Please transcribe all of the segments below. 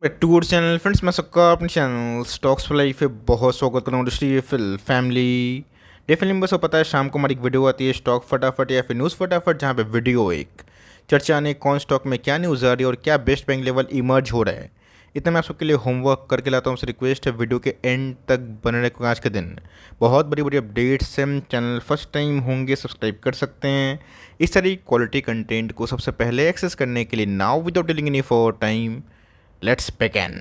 Tour channel friends, मैं सबका अपने चैनल स्टॉक्स फॉर लाइफ पे बहुत स्वागत करता हूँ। इंडस्ट्री फैमिली डेफिनेटली बस पता है शाम को हमारी एक वीडियो आती है स्टॉक फटाफट या फिर न्यूज़ फटाफट, जहाँ पे वीडियो एक चर्चा ने कौन स्टॉक में क्या न्यूज़ आ रही है और क्या बेस्ट बैंक लेवल इमर्ज हो रहा है। इतना मैं आप सबके लिए होमवर्क करके लाता हूँ। रिक्वेस्ट है वीडियो के एंड तक बने रहे, क्योंकि आज के दिन बहुत बड़ी बड़ी अपडेट्स हैं। चैनल फर्स्ट टाइम होंगे सब्सक्राइब कर सकते हैं इस तरह क्वालिटी कंटेंट को सबसे पहले एक्सेस करने के लिए। Now without dealing any for time, let's begin.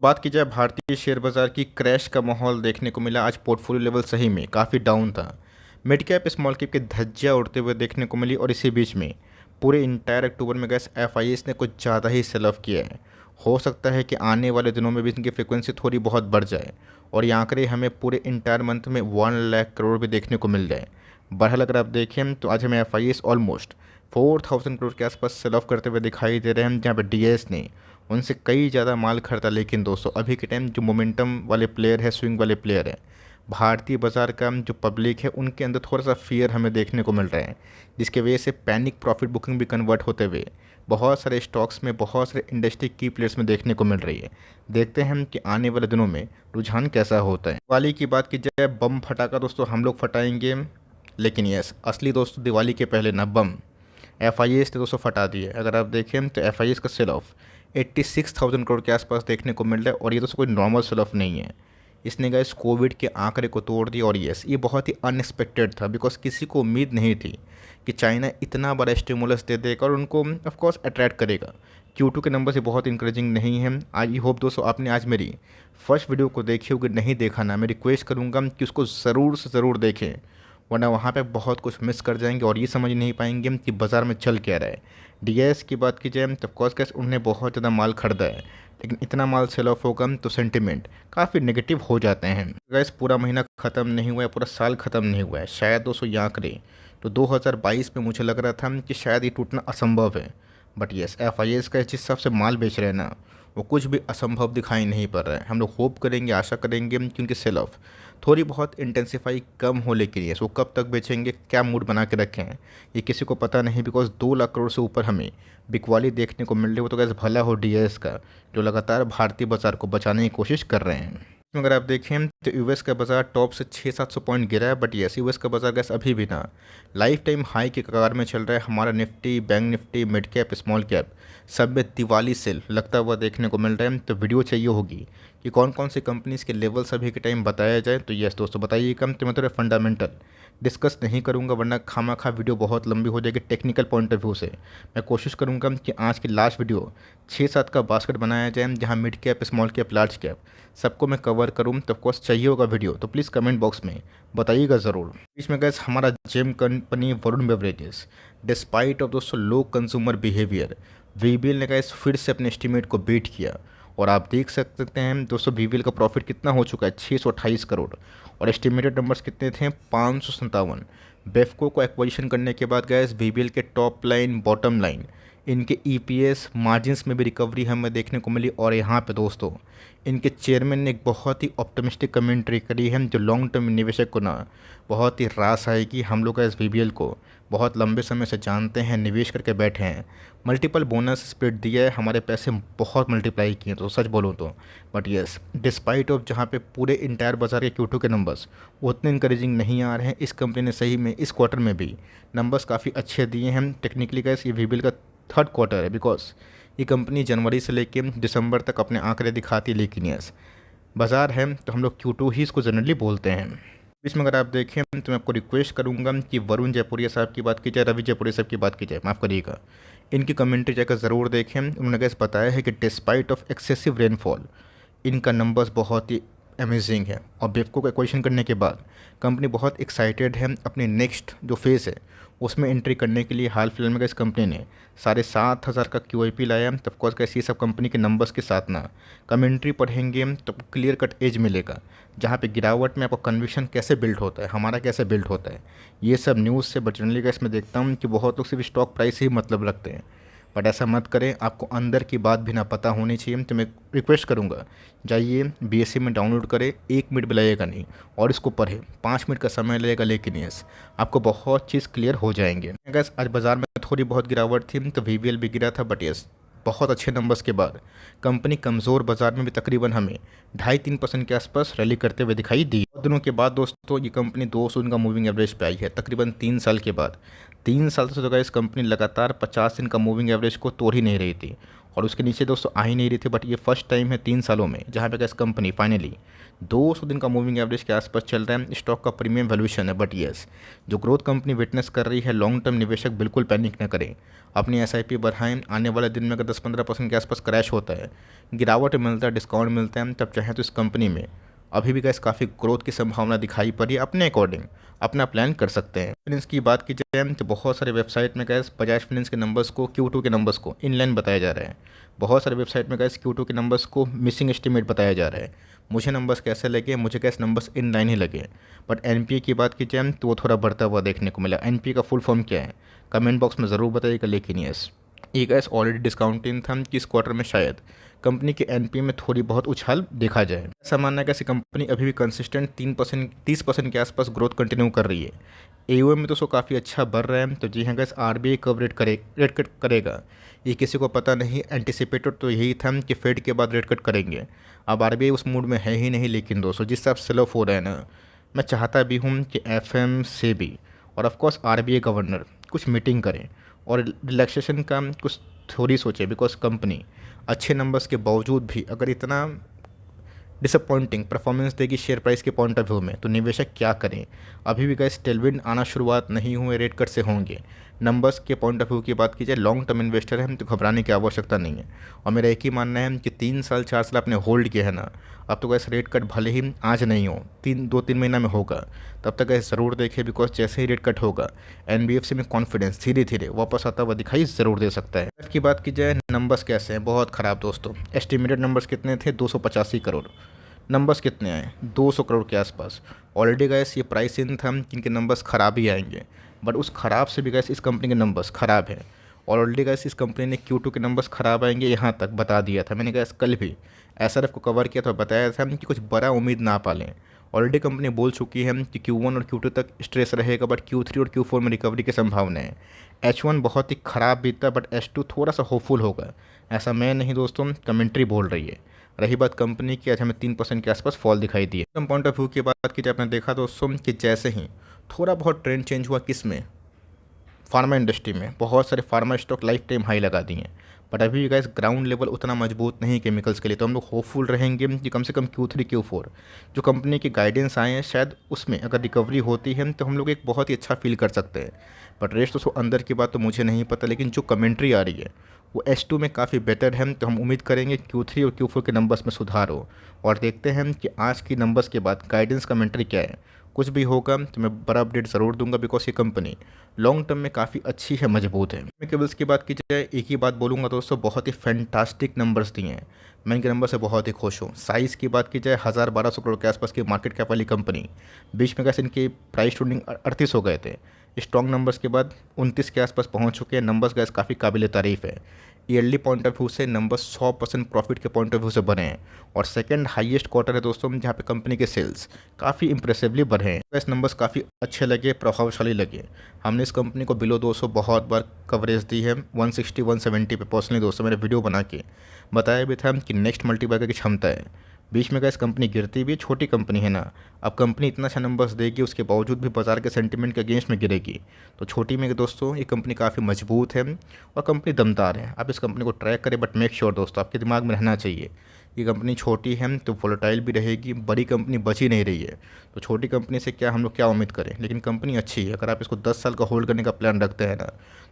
बात की जाए भारतीय शेयर बाजार की, क्रैश का माहौल देखने को मिला। आज पोर्टफोलियो लेवल सही में काफ़ी डाउन था। मिड कैप स्मॉल कैप की धज्जियां उड़ते हुए देखने को मिली, और इसी बीच में पूरे इंटायर अक्टूबर में गैस एफआईएस ने कुछ ज़्यादा ही सेल ऑफ किया है। हो सकता है कि आने वाले दिनों में भी इनकी फ्रिक्वेंसी थोड़ी बहुत बढ़ जाए और ये आंकड़े हमें पूरे इंटायर मंथ में 1 लाख करोड़ भी देखने को मिल जाए। बहरहाल अगर आप देखें तो आज हमें एफआईएस ऑलमोस्ट 4000 करोड़ के आसपास सेल ऑफ करते हुए दिखाई दे रहे हैं, जहाँ पर डीएस ने उनसे कई ज़्यादा माल खरीदा। लेकिन दोस्तों अभी के टाइम जो मोमेंटम वाले प्लेयर है, स्विंग वाले प्लेयर है, भारतीय बाज़ार का जो पब्लिक है, उनके अंदर थोड़ा सा फियर हमें देखने को मिल रहा है, जिसकी वजह से पैनिक प्रॉफिट बुकिंग भी कन्वर्ट होते हुए बहुत सारे स्टॉक्स में, बहुत सारे इंडस्ट्री की प्लेयर्स में देखने को मिल रही है। देखते हैं हम कि आने वाले दिनों में रुझान कैसा होता है। दिवाली की बात की जाए, बम फटाका दोस्तों हम लोग फटाएंगे, लेकिन यस असली दोस्तों दिवाली के पहले ना बम एफआईएस ने दोस्तों फटा दी है। अगर आप देखें तो एफआईएस का सेल ऑफ 86,000 करोड़ के आसपास देखने को मिल रहा है, और ये दोस्तों कोई नॉर्मल सेल ऑफ नहीं है। इसने गाइस कोविड के आंकड़े को तोड़ दिया, और यस ये बहुत ही अनएक्सपेक्टेड था, बिकॉज किसी को उम्मीद नहीं थी कि चाइना इतना बड़ा स्टिमुलस दे देगा और उनको ऑफकोर्स अट्रैक्ट करेगा। Q2 के नंबर से बहुत इंकरेजिंग नहीं है। आई होप दोस्तों आपने आज मेरी फर्स्ट वीडियो को देखी होगी, नहीं देखा ना, मैं रिक्वेस्ट करूँगा कि उसको ज़रूर से ज़रूर देखें, वरना वहाँ पे बहुत कुछ मिस कर जाएंगे और ये समझ नहीं पाएंगे हम कि बाज़ार में चल क्या रहा है। डीएस की बात की जाए तो ऑफकोर्स कैसे उन्होंने बहुत ज़्यादा माल खरीदा है, लेकिन इतना माल सेल ऑफ होगा तो सेंटिमेंट काफ़ी नेगेटिव हो जाते हैं। गैस पूरा महीना ख़त्म नहीं हुआ है, पूरा साल ख़त्म नहीं हुआ है। शायद दोस्तों ये आंकड़े तो 2022 में मुझे लग रहा था कि शायद ये टूटना असंभव है, बट यस एफआईएस का जिस हिसाब से माल बेच रहे हैं ना, वो कुछ भी असंभव दिखाई नहीं पड़ रहा है। हम लोग होप करेंगे, आशा करेंगे कि उनकी सेल ऑफ थोड़ी बहुत इंटेंसिफाई कम हो, लेकिन ये वो कब तक बेचेंगे, क्या मूड बना के रखे हैं, ये किसी को पता नहीं। बिकॉज 2 लाख करोड़ से ऊपर हमें बिकवाली देखने को मिल रही है। वो तो कैसे भला हो डीएस का, जो लगातार भारतीय बाजार को बचाने की कोशिश कर रहे हैं। इसमें अगर आप देखें तो यूएस का बाजार टॉप से 600-700 पॉइंट गिरा है, बट यस यूएस का बाजार गैस अभी भी ना लाइफ टाइम हाई के कगार में चल रहा है। हमारा Nifty, bank Nifty, mid cap, small cap सब में दिवाली सेल लगता हुआ देखने को मिल रहा है। तो वीडियो चाहिए होगी कि कौन कौन सी कंपनीज़ के लेवल्स अभी के टाइम बताया जाए, तो यस दोस्तों बताइएगा। तो मैं थोड़ा फंडामेंटल डिस्कस नहीं करूंगा, वरना खामा खा वीडियो बहुत लंबी हो जाएगी। टेक्निकल पॉइंट ऑफ व्यू से मैं कोशिश करूंगा कि आज की लास्ट वीडियो 6-7 का बास्केट बनाया जाए, जहां mid cap, small cap, large cap सबको मैं कवर करूँ। तो ऑफकोर्स चाहिए होगा वीडियो तो प्लीज़ कमेंट बॉक्स में बताइएगा ज़रूर। इसमें गैस हमारा gem company Varun Beverages, despite of दोस्तों लो कंज्यूमर बिहेवियर, वीबीएल ने गैस फिर से अपने एस्टिमेट को बीट किया, और आप देख सकते हैं दोस्तों वीबीएल का प्रॉफिट कितना हो चुका है, 628 करोड़, और एस्टिमेटेड नंबर्स कितने थे, 557। बेफको को एक्विजिशन करने के बाद गैस वीबीएल के टॉप लाइन, बॉटम लाइन, इनके ईपीएस मार्जिन्स में भी रिकवरी हमें देखने को मिली। और यहाँ पे दोस्तों इनके चेयरमैन ने एक बहुत ही ऑप्टिमिस्टिक कमेंट्री करी है, जो लॉन्ग टर्म निवेशक को ना बहुत ही रास आएगी। हम लोग इस वीबीएल को बहुत लंबे समय से जानते हैं, निवेश करके बैठे हैं, मल्टीपल बोनस स्प्लिट दिया है, हमारे पैसे बहुत मल्टीप्लाई किए तो सच बोलूँ तो। बट यस डिस्पाइट ऑफ जहाँ पे पूरे इंटायर बाजार के Q2 के नंबर्स उतने इंकरेजिंग नहीं आ रहे हैं, इस कंपनी ने सही में इस क्वार्टर में भी नंबर्स काफ़ी अच्छे दिए हैं। टेक्निकली गैस ये वीबीएल का थर्ड क्वार्टर है, बिकॉज ये कंपनी जनवरी से लेकर दिसंबर तक अपने आंकड़े दिखाती है, लेकिन यस बाज़ार है तो हम लोग Q2 ही इसको जनरली बोलते हैं। इसमें अगर आप देखें तो मैं आपको रिक्वेस्ट करूंगा कि वरुण जयपुरिया साहब की बात की जाए, रवि जयपुरिया साहब की बात की जाए, माफ़ करिएगा, इनकी कमेंट्री जाकर ज़रूर देखें। उन्होंने कैसे बताया है कि डिस्पाइट ऑफ एक्सेसिव रेनफॉल इनका नंबर्स बहुत ही अमेजिंग है, और बेफको का क्वेश्चन करने के बाद कंपनी बहुत एक्साइटेड है अपनी नेक्स्ट जो फेज़ है उसमें एंट्री करने के लिए। हाल फिलहाल में इस कंपनी ने 7,500 का QIP लाया। तब कोर्स कैसे ये सब कंपनी के नंबर्स के साथ ना कमेंट्री पढ़ेंगे तो क्लियर कट एज मिलेगा, जहाँ पे गिरावट में आपको कन्विक्शन कैसे बिल्ड होता है, हमारा कैसे बिल्ड होता है, ये सब न्यूज़ से। बट जनरली कैसे मैं देखता हूँ कि बहुत लोग सिर्फ स्टॉक प्राइस ही मतलब रखते हैं, बट ऐसा मत करें, आपको अंदर की बात भी ना पता होनी चाहिए। तो मैं रिक्वेस्ट करूँगा जाइए BSE में डाउनलोड करें, 1 मिनट भी लगेगा नहीं, और इसको पढ़ें, 5 मिनट का समय लगेगा, लेकिन यस आपको बहुत चीज़ क्लियर हो जाएंगे। गैस आज बाज़ार में थोड़ी बहुत गिरावट थी तो वीबीएल भी गिरा था, बट यस बहुत अच्छे नंबर्स के बाद कंपनी कमज़ोर बाजार में भी तकरीबन हमें 2.5-3% के आसपास रैली करते हुए दिखाई दी। बहुत दिनों के बाद दोस्तों ये कंपनी 200 दिन का मूविंग एवरेज पे आई है, तकरीबन 3 साल के बाद। 3 साल से तो गाइस कंपनी लगातार 50 दिन का मूविंग एवरेज को तोड़ ही नहीं रही थी और उसके नीचे दोस्तों आ ही नहीं रही थी। बट ये फर्स्ट टाइम है 3 सालों में जहाँ पे गाइस कंपनी फाइनली 200 दिन का मूविंग एवरेज के आसपास चल रहा है। स्टॉक का प्रीमियम वैल्यूएशन है, बट यस जो ग्रोथ कंपनी विटनेस कर रही है, लॉन्ग टर्म निवेशक बिल्कुल पैनिक न करें, अपनी एसआईपी बढ़ाएं। आने वाले दिन में अगर 10-15% के आसपास क्रैश होता है, गिरावट मिलता है, डिस्काउंट मिलता है, तब चाहे तो इस कंपनी में अभी भी गैस काफ़ी ग्रोथ की संभावना दिखाई पड़ी। अपने अकॉर्डिंग अपना प्लान कर सकते हैं। फाइनेंस की बात की जाए तो बहुत सारे वेबसाइट में गैस बजाज फाइनेंस के नंबर्स को Q2 के नंबर्स को इनलाइन बताया जा रहा है। बहुत सारे वेबसाइट में गैस Q2 के नंबर्स को मिसिंग एस्टीमेट बताया जा रहा है। मुझे नंबर्स कैसे लगे? मुझे गैस नंबर्स इनलाइन ही लगे। बट एनपीए की बात की जाए तो वो थोड़ा बढ़ता हुआ देखने को मिला। एनपीए का फुल फॉर्म क्या है कमेंट बॉक्स में ज़रूर बताइएगा। लेकिन यस ये गैस ऑलरेडी डिस्काउंटिंग था कि इस क्वार्टर में शायद कंपनी के एनपीए में थोड़ी बहुत उछाल देखा जाए। ऐसा मानना है कि ऐसी कंपनी अभी भी कंसिस्टेंट 30% के आसपास ग्रोथ कंटिन्यू कर रही है। एयूएम में तो सो काफ़ी अच्छा बढ़ रहा है। तो जी हाँ गैस आरबीआई कब रेट कट करेगा ये किसी को पता नहीं। एंटिसिपेटेड तो यही था कि फेड के बाद रेट कट करेंगे। अब आरबीआई उस मूड में है ही नहीं। लेकिन दोस्तों जिस हिसाब से सेल ऑफ हो रहा है ना, मैं चाहता भी हूँ कि एफएमसीबी और ऑफकोर्स आरबीआई गवर्नर कुछ मीटिंग करें और रिलैक्सेशन का कुछ थोड़ी सोचे। बिकॉज कंपनी अच्छे नंबर्स के बावजूद भी अगर इतना डिसअपॉइंटिंग परफॉर्मेंस देगी शेयर प्राइस के पॉइंट ऑफ व्यू में, तो निवेशक क्या करें? अभी भी गैस टेलविंड आना शुरुआत नहीं हुए, रेट कट से होंगे। नंबर्स के पॉइंट ऑफ व्यू की बात की जाए, लॉन्ग टर्म इन्वेस्टर है तो घबराने की आवश्यकता नहीं है। और मेरा एक ही मानना है कि 3 साल 4 साल आपने होल्ड किया है ना, अब तो गैस रेट कट भले ही आज नहीं हो, 2-3 महीना में होगा, तब तक गैस ज़रूर देखें। बिकॉज जैसे ही रेट कट होगा एनबीएफसी में कॉन्फिडेंस धीरे धीरे वापस आता हुआ दिखाई ज़रूर दे सकता है। की बात की जाए नंबर्स कैसे हैं? बहुत ख़राब दोस्तों। एस्टिमेटेड नंबर्स कितने थे? 285 करोड़। नंबर्स कितने आए? 200 करोड़ के आसपास। ऑलरेडी गैस ये प्राइस इन था कि इनके नंबर्स ख़राब ही आएंगे। बट उस ख़राब से भी गैस इस कंपनी के नंबर्स ख़राब है। ऑलरेडी गैस इस कंपनी ने Q2 के नंबर्स ख़राब आएंगे यहाँ तक बता दिया था। मैंने गैस कल भी एसआरएफ को कवर किया था, बताया था कि कुछ बड़ा उम्मीद ना पालें। ऑलरेडी कंपनी बोल चुकी है कि Q1 और Q2 तक स्ट्रेस रहेगा, बट Q3 और Q4 में रिकवरी की संभावना है। H1 बहुत ही ख़राब बीता, बट H2 थोड़ा सा होपफुल होगा। ऐसा मैं नहीं दोस्तों, कमेंट्री बोल रही है। रही बात कंपनी की, आज हमें 3% के आसपास फॉल दिखाई दी है। पॉइंट ऑफ व्यू की बात की जाए, आपने देखा दोस्तों कि जैसे ही थोड़ा बहुत ट्रेंड चेंज हुआ किस में, फार्मा इंडस्ट्री में, बहुत सारे pharma stock life time high लगा दिए। बट अभी गाइस ग्राउंड लेवल उतना मजबूत नहीं केमिकल्स के लिए। तो हम लोग होपफुल रहेंगे कि कम से कम Q3 Q4 जो कंपनी के गाइडेंस आए हैं, शायद उसमें अगर रिकवरी होती है तो हम लोग एक बहुत ही अच्छा फील कर सकते हैं। बट रेस्ट तो अंदर की बात तो मुझे नहीं पता, लेकिन जो कमेंट्री आ रही है वो H2 में काफ़ी बेटर है। तो हम उम्मीद करेंगे Q3 और Q4 के नंबर्स में सुधार हो। और देखते हैं कि आज की नंबर्स के बाद गाइडेंस कमेंट्री क्या है। कुछ भी होगा तो मैं बड़ा अपडेट ज़रूर दूंगा। बिकॉज ये कंपनी लॉन्ग टर्म में काफ़ी अच्छी है, मजबूत है। मैं केबल्स की बात की जाए, एक ही बात बोलूँगा दोस्तों, बहुत ही फैंटास्टिक नंबर्स दिए हैं। मैं इनके नंबर से बहुत ही खुश हूँ। साइज़ की बात की जाए, 1000-1200 करोड़ के आसपास की मार्केट कैप वाली कंपनी, बीच में कैसे इनकी प्राइस ट्रेडिंग 38 हो गए थे। स्ट्रॉन्ग नंबर्स के बाद 29 के आसपास पहुँच चुके हैं। नंबर्स गैस काफ़ी काबिल तारीफ़ है। ईयरली पॉइंट ऑफ व्यू से नंबर 100% प्रॉफिट के पॉइंट ऑफ व्यू से बढ़े हैं। और सेकंड हाईएस्ट क्वार्टर है दोस्तों जहाँ पे कंपनी के सेल्स काफ़ी इंप्रेसिवली बढ़े हैं। इस नंबर्स काफ़ी अच्छे लगे, प्रभावशाली लगे। हमने इस कंपनी को बिलो 200 बहुत बार कवरेज दी है, 160-170 पे। पर्सनली दोस्तों मैंने वीडियो बना के बताया भी था कि नेक्स्ट मल्टीप्लायर की क्षमता है। बीच में गैस कंपनी गिरती भी, छोटी कंपनी है ना। अब कंपनी इतना अच्छा नंबर्स देगी, उसके बावजूद भी बाजार के सेंटीमेंट के अगेंस्ट में गिरेगी। तो छोटी में दोस्तों ये कंपनी काफ़ी मजबूत है और कंपनी दमदार है। आप इस कंपनी को ट्रैक करें, बट मेक श्योर दोस्तों आपके दिमाग में रहना चाहिए ये कंपनी छोटी है तो वोलेटाइल भी रहेगी। बड़ी कंपनी बच ही नहीं रही है, तो छोटी कंपनी से क्या हम लोग क्या उम्मीद करें। लेकिन कंपनी अच्छी है। अगर आप इसको 10 साल का होल्ड करने का प्लान रखते हैं ना,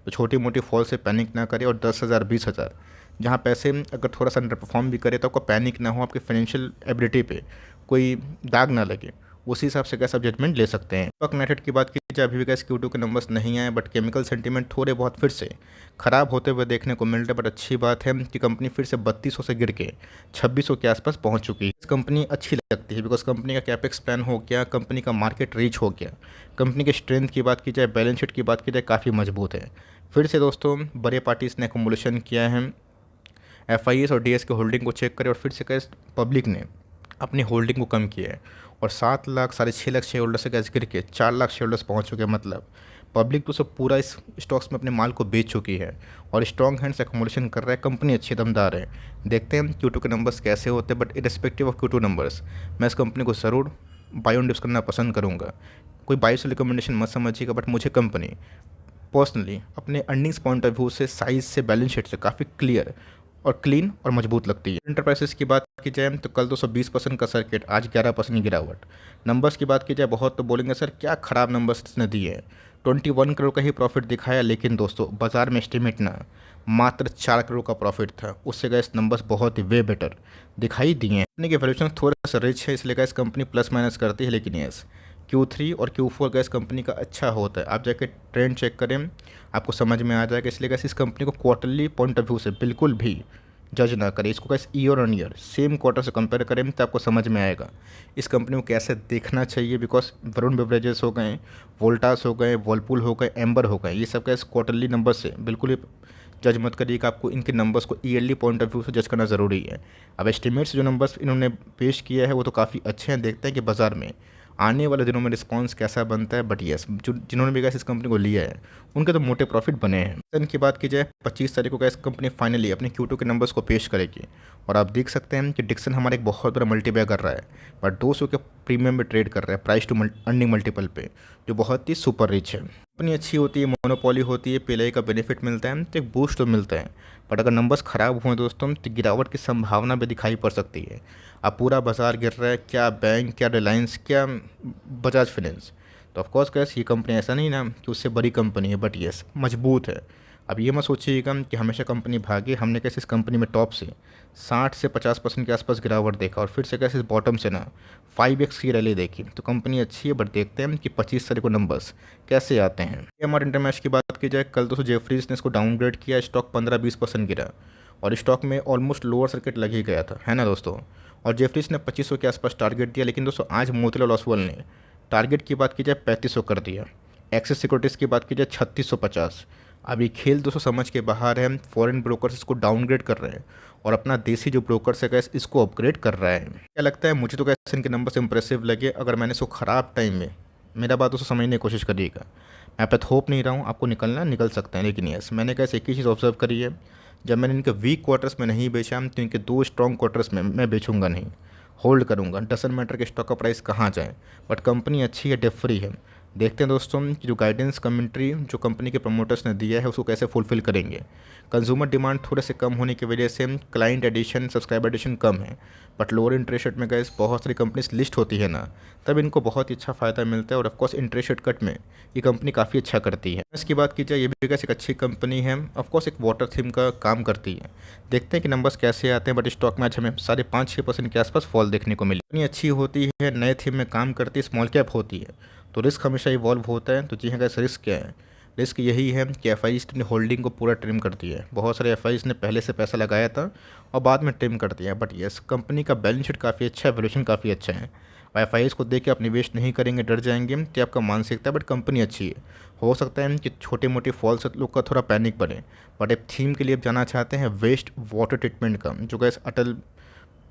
तो छोटी मोटी फॉल से पैनिक ना करें। और 10,000 20,000 जहाँ पैसे अगर थोड़ा सा अंडर परफॉर्म भी करे तो आपको पैनिक ना हो, आपके फाइनेंशियल एबिलिटी पे कोई दाग ना लगे, उसी हिसाब से कैसे आप जजमेंट ले सकते हैं। स्टॉक यूनाइटेड की बात की जाए, अभी भी गैस Q2 के नंबर्स नहीं आए, बट केमिकल सेंटीमेंट थोड़े बहुत फिर से ख़राब होते हुए देखने को मिल रहे हैं। बट अच्छी बात है कि कंपनी फिर से 3200 से गिर के 2600 के आसपास पहुंच चुकी है। कंपनी अच्छी लगती है बिकॉज कंपनी का कैपेक्स प्लान हो गया, कंपनी का मार्केट रीच हो गया। कंपनी के स्ट्रेंथ की बात की जाए, बैलेंस शीट की बात की जाए, काफ़ी मजबूत है। फिर से दोस्तों बड़े पार्टीज ने एकुमुलेशन किया है। FIS और DS के होल्डिंग को चेक करें और फिर से कैसे पब्लिक ने अपनी होल्डिंग को कम किया है। और 7 लाख 6.5 लाख शेयर होल्डर से कैसे गिर के 4 लाख शेयर होल्डर्स पहुँच चुके हैं। मतलब पब्लिक तो सब पूरा इस स्टॉक्स में अपने माल को बेच चुकी है और स्ट्रॉन्ग हैंड्स एकोमोडेशन कर रहा है। कंपनी अच्छी दमदार है। देखते हैं Q2 के नंबर्स कैसे होते हैं, but irrespective of Q2 numbers मैं इस कंपनी को ज़रूर बाय ऑन डिप्स करना पसंद करूँगा। कोई बाय से रिकमेंडेशन मत समझिएगा, बट मुझे कंपनी पर्सनली अपने अर्निंग्स पॉइंट ऑफ व्यू से, साइज से, बैलेंस शीट से काफ़ी क्लियर और क्लीन और मजबूत लगती है। इंटरप्राइजेस की बात की जाए तो कल 220% का सर्किट, आज 11% की गिरावट। नंबर्स की बात की जाए बहुत तो बोलेंगे सर क्या ख़राब नंबर्स इसने दिए हैं। 21 करोड़ का ही प्रॉफिट दिखाया, लेकिन दोस्तों बाजार में एस्टिमेट ना मात्र 4 करोड़ का प्रॉफिट था। उससे गए नंबर्स बहुत ही वे बेटर दिखाई दिए हैं। कंपनी के वैल्यूएशन थोड़ा सा रिच है, इसलिए गैस कंपनी प्लस माइनस करती है, लेकिन यस Q3 और Q4 गैस कंपनी का अच्छा होता है। आप जाके ट्रेंड चेक करें, आपको समझ में आ जाएगा। इसलिए गैस इस कंपनी को क्वार्टरली पॉइंट ऑफ व्यू से बिल्कुल भी जज ना करें। इसको कैसे year on year same quarter से कंपेयर करें तो आपको समझ में आएगा इस कंपनी को कैसे देखना चाहिए। बिकॉज वरुण बेवरेजेस हो गए, वोल्टास हो गए, वर्लपूल हो गए, एम्बर हो गए, ये सब कैसे क्वार्टरली नंबर से बिल्कुल ही जज मत करिएगा। आपको इनके नंबर्स को ईयरली पॉइंट ऑफ व्यू से जज करना ज़रूरी है। अब एस्टिमेट्स जो नंबर्स इन्होंने पेश किया है वो तो काफ़ी अच्छे हैं। देखते हैं कि बाज़ार में आने वाले दिनों में रिस्पांस कैसा बनता है। बट यस, जो जिन्होंने भी गैस इस कंपनी को लिया है उनके तो मोटे प्रॉफिट बने हैं। डिक्सन की बात की जाए 25 तारीख को गैस कंपनी फाइनली अपने Q2 के नंबर्स को पेश करेगी और आप देख सकते हैं कि डिक्सन हमारे एक बहुत बड़ा मल्टीप्लाई कर रहा है, बट 200 के प्रीमियम में ट्रेड कर रहा है, प्राइस टू अर्निंग मल्टीपल पे, जो बहुत ही सुपर रिच है। कंपनी अच्छी होती है, मोनोपोली होती है, पीएलआई का बेनिफिट मिलता है तो एक बूस्ट तो मिलता है। बट अगर नंबर्स ख़राब हुए दोस्तों तो गिरावट की संभावना भी दिखाई पड़ सकती है। अब पूरा बाजार गिर रहा है, क्या बैंक, क्या रिलायंस, क्या बजाज फाइनेंस, तो ऑफकोर्स कैस ये कंपनी ऐसा नहीं ना कि उससे बड़ी कंपनी है, बट येस मजबूत है। अब ये मत सोचिएगा कि हमेशा कंपनी भागे। हमने कैसे इस कंपनी में टॉप से 60 से 50% के आसपास गिरावट देखा और फिर से कैसे इस बॉटम से ना 5x की रैली देखी। तो कंपनी अच्छी है, बट देखते हैं कि 25 तारीख को नंबर्स कैसे आते हैं। एमआर इंटरमैश की बात की जाए कल तो जेफरीज ने इसको डाउनग्रेड किया, स्टॉक 15-20% गिरा और स्टॉक में ऑलमोस्ट लोअर सर्किट लग ही गया था, है ना दोस्तों। और जेफरीज ने 2500 के आसपास टारगेट दिया, लेकिन दोस्तों आज मोतीलाल ओसवाल ने टारगेट की बात की जाए 3500 कर दिया। एक्सिस सिक्योरिटीज़ की बात की जाए 3650। अब ये खेल दोस्तों समझ के बाहर है। फॉरेन ब्रोकर्स इसको डाउनग्रेड कर रहे हैं और अपना देसी जो ब्रोकर्स है गैस इसको अपग्रेड कर रहा है। क्या लगता है मुझे तो कैसे इनके नंबर्स इंप्रेसिव लगे। अगर मैंने इसको ख़राब टाइम में, मेरा बात दोस्तों समझने की कोशिश करिएगा, मैं पे थोप नहीं रहा हूँ, आपको निकलना निकल सकते हैं, लेकिन यस मैंने कैसे एक ही चीज़ ऑब्जर्व करी है, जब मैंने इनके वीक क्वार्टर्स में नहीं बेचा तो इनके 2 स्ट्रॉन्ग क्वार्टर्स में मैं बेचूंगा नहीं, होल्ड करूंगा। डजंट मैटर कि स्टॉक का प्राइस कहाँ जाए, बट कंपनी अच्छी है, डेट फ्री है। देखते हैं दोस्तों कि जो गाइडेंस कमेंट्री जो कंपनी के प्रमोटर्स ने दिया है उसको कैसे फुलफिल करेंगे। कंज्यूमर डिमांड थोड़े से कम होने की वजह से क्लाइंट एडिशन, सब्सक्राइबर एडिशन कम है, बट लोअर इंटरेस्ट रेट में गैस बहुत सारी कंपनीज लिस्ट होती है ना, तब इनको बहुत ही अच्छा फ़ायदा मिलता है। और ऑफकोर्स इंटरेस्ट रेट कट में ये कंपनी काफ़ी अच्छा करती है। इसकी बात की जाए ये भी गैस एक अच्छी कंपनी है, ऑफकोर्स एक वाटर थीम का काम करती है। देखते हैं कि नंबर्स कैसे आते हैं, बट स्टॉक में आज हमें 5.5-6% के आसपास फॉल देखने को मिली। कंपनी अच्छी होती है, नए थीम में काम करती है, स्मॉल कैप होती है, तो रिस्क हमेशा इवॉल्व होता है। तो जी हाँ गैस, रिस्क क्या है? रिस्क यही है कि एफ अपनी होल्डिंग को पूरा ट्रिम कर दिया है। बहुत सारे एफ ने पहले से पैसा लगाया था और बाद में ट्रिम कर दिया, बट यस कंपनी का बैलेंस शीट काफ़ी अच्छा है, वैल्यूएशन काफ़ी अच्छा है। और एफ को देख के आप निवेश नहीं करेंगे, डर जाएंगे, तो आपका मानसिकता है, बट कंपनी अच्छी है। हो सकता है कि छोटे मोटे फॉल से लोग का थोड़ा पैनिक पड़े, बट एक थीम के लिए आप जाना चाहते हैं वेस्ट वाटर ट्रीटमेंट का, जो गैस अटल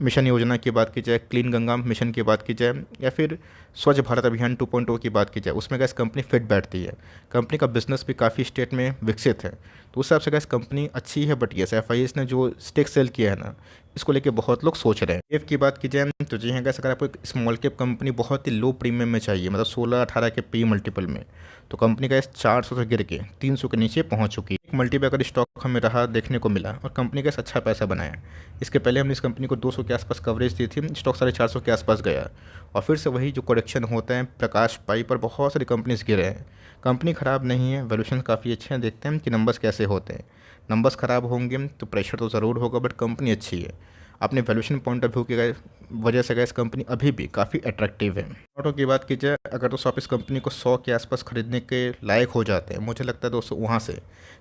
मिशन योजना की बात की जाए, क्लीन गंगा मिशन की बात की जाए, या फिर स्वच्छ भारत अभियान 2.0 की बात की जाए, उसमें गैस कंपनी फिट बैठती है। कंपनी का बिजनेस भी काफ़ी स्टेट में विकसित है, तो उस हिसाब से गैस कंपनी अच्छी है। बट यस एफ ने जो स्टेक सेल किया है ना, इसको लेके बहुत लोग सोच रहे हैं। एफ की बात की जाए तो जी हाँ गैस, अगर आपको एक स्मॉल कैप कंपनी बहुत ही लो प्रीमियम में चाहिए, मतलब 16-18 के पी मल्टीपल में, तो कंपनी का इस 400 से गिर के 300 के नीचे पहुंच चुकी है। एक मल्टीपल का स्टॉक हमें रहा देखने को मिला और कंपनी का अच्छा पैसा बनाया। इसके पहले हमने इस कंपनी को 200 के आसपास कवरेज दी थी, स्टॉक 450 के आसपास गया और फिर से वही जो करेक्शन होता है प्रकाश पाई पर बहुत सारी कंपनीज गिरे हैं। कंपनी ख़राब नहीं है, वैल्यूएशन काफ़ी अच्छे हैं। देखते हैं कि नंबर्स कैसे होते हैं। नंबर्स ख़राब होंगे तो प्रेशर तो ज़रूर होगा, बट कंपनी अच्छी है। अपने वैल्यूएशन पॉइंट ऑफ व्यू की वजह से गैस कंपनी अभी भी काफ़ी अट्रैक्टिव है। ऑटो की बात की जाए, अगर तो आप इस कंपनी को 100 के आसपास खरीदने के लायक हो जाते हैं, मुझे लगता है दोस्तों वहाँ से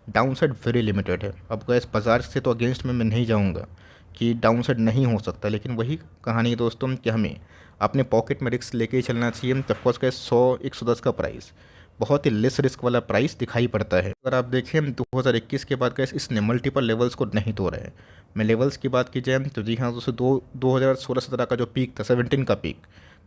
डाउनसाइड वेरी लिमिटेड है। अब गैस बाजार से तो अगेंस्ट में मैं नहीं जाऊँगा कि डाउनसाइड नहीं हो सकता, लेकिन वही कहानी है दोस्तों कि हमें अपने पॉकेट में रिस्क लेके ही चलना चाहिए। तो ऑफकोर्स गैस 100-110 का प्राइस बहुत ही लेस रिस्क वाला प्राइस दिखाई पड़ता है। अगर आप देखें 2021 के बाद गैस इसने मल्टीपल लेवल्स को नहीं तोड़ा है। मैं लेवल्स की बात की जाए तो जी हाँ दोस्तों 2016-17 का जो पीक था, 17 का पीक,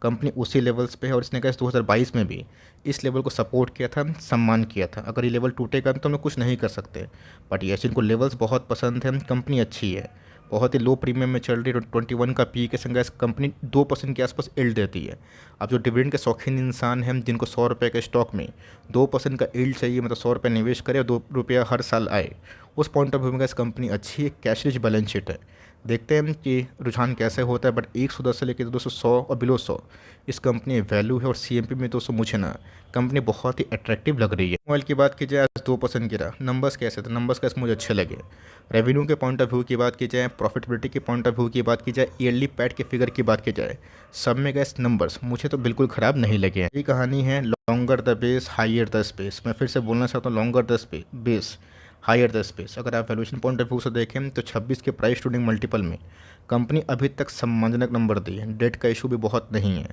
कंपनी उसी लेवल्स पे है और इसने गैस 2022 में भी इस लेवल को सपोर्ट किया था, सम्मान किया था। अगर ये लेवल टूटेगा तो हम लोग कुछ नहीं कर सकते। बट यस, इनको लेवल्स बहुत पसंद है, कंपनी अच्छी है, बहुत ही लो प्रीमियम में चल रही है। 21 का पी के संग गैस कंपनी 2% के आसपास यील्ड देती है। अब जो डिविडेंड के शौकीन इंसान हैं, जिनको 100 रुपये के स्टॉक में 2% का यील्ड चाहिए, मतलब 100 रुपये निवेश करे और 2 रुपया हर साल आए, उस पॉइंट ऑफ व्यू में गैस कंपनी अच्छी है, कैश रिच बैलेंस शीट है। देखते हैं कि रुझान कैसे होता है। बट 110 से लेकर 200 और बिलो 100 इस कंपनी में वैल्यू है। और सीएमपी में 200 मुझे ना कंपनी बहुत ही अट्रैक्टिव लग रही है। मोबाइल की बात की जाए, आज 2% गिरा। नंबर्स कैसे थे? नंबर्स कैसे मुझे अच्छे लगे। रेवेन्यू के पॉइंट ऑफ व्यू की बात की जाए, प्रॉफिटेबिलिटी के पॉइंट ऑफ व्यू की बात की जाए, ईयरली पैट के फिगर की बात की जाए, सब में गैस नंबर्स मुझे तो बिल्कुल ख़राब नहीं लगे हैं। ये कहानी है longer the base higher the space. मैं फिर से बोलना चाहता हूँ, longer the base higher the space. अगर आप वैल्यूएशन पॉइंट ऑफ व्यू से देखें तो 26 के प्राइस टू मल्टीपल में कंपनी अभी तक सम्मानजनक नंबर दी है। डेट का इशू भी बहुत नहीं है।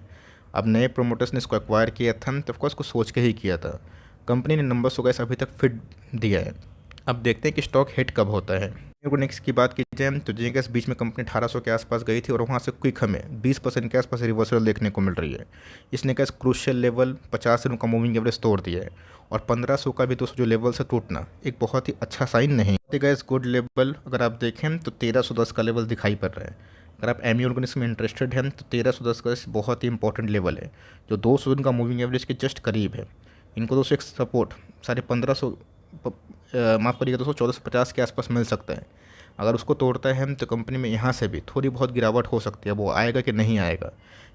अब नए प्रोमोटर्स ने इसको एक्वायर किया था तो ऑफकोर्स को सोच के ही किया था। कंपनी ने नंबर्स को गैस अभी तक फिट दिया है। अब देखते हैं कि स्टॉक हिट कब होता है। नेक्स्ट की बात की जाए तो जी गैस बीच में कंपनी 1800 के आसपास गई थी और वहाँ से क्विक हमें 20% के आसपास रिवर्सल देखने को मिल रही है। इसने गैस क्रूशियल लेवल 50 दिनों का मूविंग एवरेज तोड़ दिया है और 1500 का भी दोस्तों जो लेवल से टूटना एक बहुत ही अच्छा साइन नहीं। गैस गुड लेवल अगर आप देखें तो 1310 का लेवल दिखाई पड़ रहा है। अगर आप एमी ऑर्गेनिक्स में इंटरेस्टेड हैं तो 1310 का बहुत ही इंपॉर्टेंट लेवल है जो 200 दिन का मूविंग एवरेज के जस्ट करीब है। इनको दोस्तों एक सपोर्ट 1550 माफ़ करिएगा दोस्तों 1450 के आसपास मिल सकता है। अगर उसको तोड़ता है तो कंपनी में यहाँ से भी थोड़ी बहुत गिरावट हो सकती है। वो आएगा कि नहीं आएगा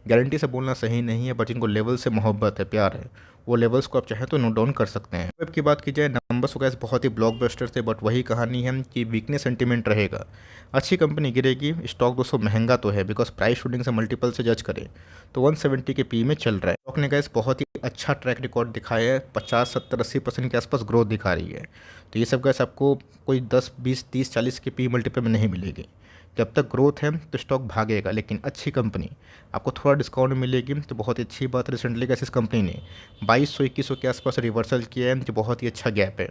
गारंटी से बोलना सही नहीं है। बट जिनको लेवल से मोहब्बत है, प्यार है, वो लेवल्स को आप चाहें तो नोट डाउन कर सकते हैं। वेब की बात की जाए, नंबर्स वगैरह बहुत ही ब्लॉकबस्टर थे। बट वही कहानी है कि वीकनेस सेंटीमेंट रहेगा। अच्छी कंपनी गिरेगी। स्टॉक दोस्तों महंगा तो है, बिकॉज प्राइस शूटिंग से मल्टीपल से जज करें तो 170 के पी में चल रहा है। स्टॉक ने गैस बहुत ही अच्छा ट्रैक रिकॉर्ड दिखाया है। 50, 70, 80% के आसपास ग्रोथ दिखा रही है। तो ये सब गैस आपको कोई 10, 20, 30, 40 के पी मल्टीपल में नहीं मिलेगी। जब तक ग्रोथ है तो स्टॉक भागेगा। लेकिन अच्छी कंपनी आपको थोड़ा डिस्काउंट मिलेगी तो बहुत ही अच्छी बात। रिसेंटली कैसे इस कंपनी ने 2200-2100 के आसपास रिवर्सल किया है जो बहुत ही अच्छा गैप है।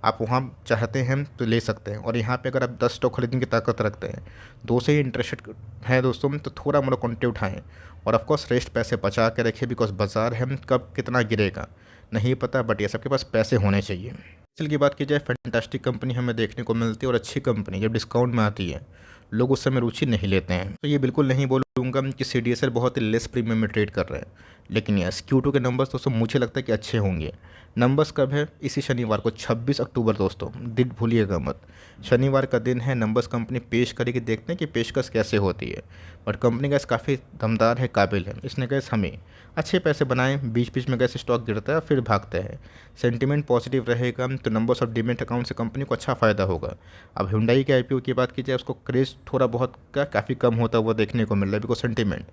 आप वहाँ चाहते हैं तो ले सकते हैं। और यहाँ पे अगर आप 10 स्टॉक खरीदने की ताकत रखते हैं, 2 से ही इंटरेस्टेड है दोस्तों, तो थोड़ा मोड़ा क्वांटिटी उठाएँ और ऑफकोर्स रेस्ट पैसे बचा के रखिए। बिकॉज बाजार है कब कितना गिरेगा नहीं पता। बट ये सबके पास पैसे होने चाहिए। सेल की बात की जाए, फैंटास्टिक कंपनी हमें देखने को मिलती है। और अच्छी कंपनी जब डिस्काउंट में आती है लोग उस समय रुचि नहीं लेते हैं। तो ये बिल्कुल नहीं बोलूँगा कि CDSL बहुत ही लेस प्रीमियम में ट्रेड कर रहे हैं। लेकिन यस, Q2 के नंबर्स दोस्तों मुझे लगता है कि अच्छे होंगे। नंबर्स कब है? इसी शनिवार को 26 अक्टूबर दोस्तों, दिन भूलिएगा मत। शनिवार का दिन है। नंबर्स कंपनी पेश करेगी, देखते हैं कि पेशकश कैसे होती है। बट कंपनी गैस काफ़ी दमदार है, काबिल है। इसने गैस हमें अच्छे पैसे बनाए। बीच बीच में गैस स्टॉक गिरता है फिर भागता है। सेंटीमेंट पॉजिटिव रहेगा तो नंबर्स ऑफ डीमेट अकाउंट से कंपनी को अच्छा फ़ायदा होगा। अब Hyundai के IPO की बात की जाए, उसको क्रेज थोड़ा बहुत का काफ़ी कम होता हुआ देखने को मिल रहा है। बिकॉज सेंटीमेंट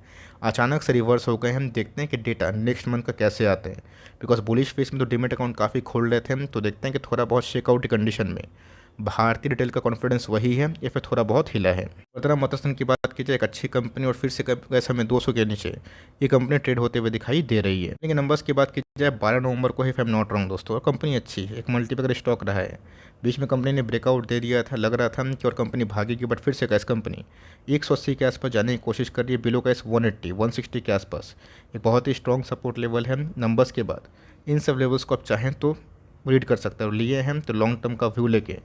अचानक से रिवर्स हो गए। हम देखते हैं कि डेटा नेक्स्ट मंथ का कैसे आते हैं। बिकॉज बुलिश फेस में तो डीमेट अकाउंट काफ़ी खोल रहे थे। तो देखते हैं कि थोड़ा बहुत शेकआउट की कंडीशन में भारतीय रिटेल का कॉन्फिडेंस वही है या फिर थोड़ा बहुत हिला है। वरना मत्स्य की बात की जाए, एक अच्छी कंपनी और फिर से गैस हमें 200 के नीचे ये कंपनी ट्रेड होते हुए दिखाई दे रही है। लेकिन नंबर्स की बात की जाए, 12 नवंबर को ही if I am not wrong दोस्तों, और कंपनी अच्छी है, एक मल्टीपल स्टॉक रहा है। बीच में कंपनी ने ब्रेकआउट दे दिया था, लग रहा था कि और कंपनी भागेगी। बट फिर से गैस कंपनी 180 के आसपास जाने की कोशिश कर रही है। बिलो गैस 180, 160 के आसपास एक बहुत ही स्ट्रॉन्ग सपोर्ट लेवल है। नंबर्स के बाद इन सब लेवल्स को आप चाहें तो रीड कर सकते हैं। और लिए हैं तो लॉन्ग टर्म का व्यू लेके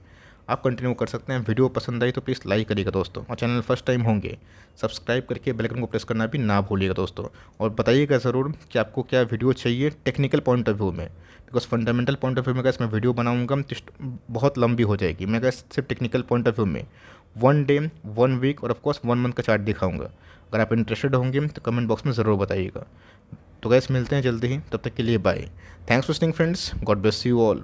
आप कंटिन्यू कर सकते हैं। वीडियो पसंद आई तो प्लीज़ लाइक करिएगा दोस्तों। और चैनल फर्स्ट टाइम होंगे सब्सक्राइब करके बेल आइकन को प्रेस करना भी ना भूलिएगा दोस्तों। और बताइएगा ज़रूर कि आपको क्या वीडियो चाहिए टेक्निकल पॉइंट ऑफ व्यू में। Because fundamental point of view में गैस मैं वीडियो बनाऊंगा तो बहुत लंबी हो जाएगी। मैं गैस सिर्फ टेक्निकल पॉइंट ऑफ व्यू में 1 डे, 1 वीक और ऑफकोर्स 1 मंथ का चार्ट दिखाऊंगा। अगर आप इंटरेस्टेड होंगे तो कमेंट बॉक्स में ज़रूर बताइएगा। तो गैस मिलते हैं जल्दी ही, तब तक के लिए bye. Thanks for listening friends, God bless you all.